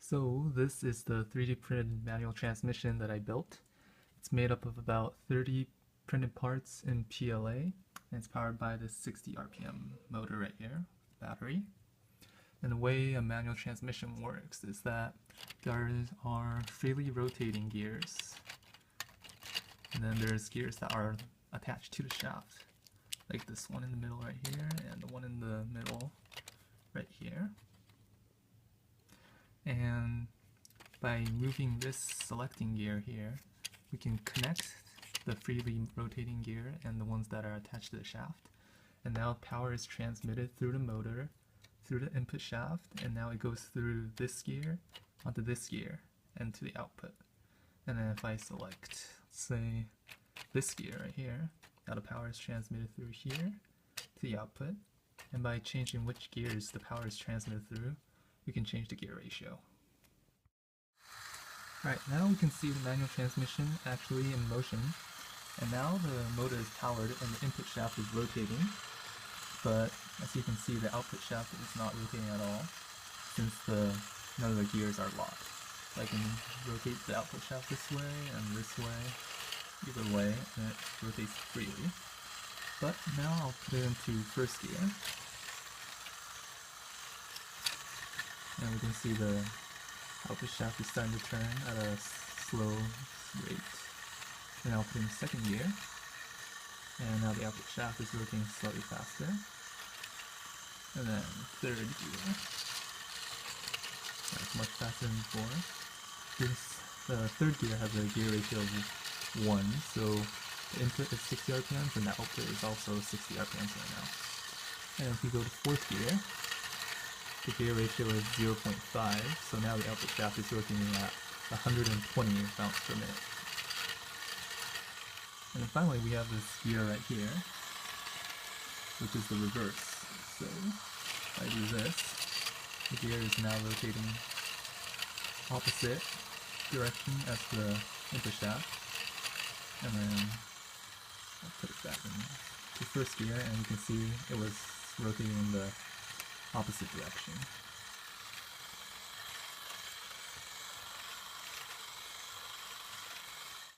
So this is the 3D printed manual transmission that I built. It's made up of about 30 printed parts in PLA, and it's powered by this 60 RPM motor right here, battery. And the way a manual transmission works is that there are freely rotating gears, and then there's gears that are attached to the shaft, like this one in the middle right here, and the one in the middle right here. And by moving this selecting gear here, we can connect the freely rotating gear and the ones that are attached to the shaft. And now power is transmitted through the motor, through the input shaft, and now it goes through this gear onto this gear and to the output. And then if I select, say, this gear right here, now the power is transmitted through here to the output. And by changing which gears the power is transmitted through, we can change the gear ratio. Alright, now we can see the manual transmission actually in motion, and now the motor is powered and the input shaft is rotating, but as you can see the output shaft is not rotating at all since none of the gears are locked. So I can rotate the output shaft this way and this way, either way, and it rotates freely. But now I'll put it into first gear. And we can see the output shaft is starting to turn at a slow rate. And I'll put in second gear. And now the output shaft is rotating slightly faster. And then third gear. That's much faster than before. The third gear has a gear ratio of 1, so the input is 60 RPMs and the output is also 60 RPMs right now. And if we go to fourth gear, the gear ratio is 0.5, so now the output shaft is rotating at 120 bounce per minute. And then finally we have this gear right here, which is the reverse. So if I do this, the gear is now rotating opposite direction as the input shaft. And then I'll put it back into first gear, and you can see it was rotating in the opposite direction.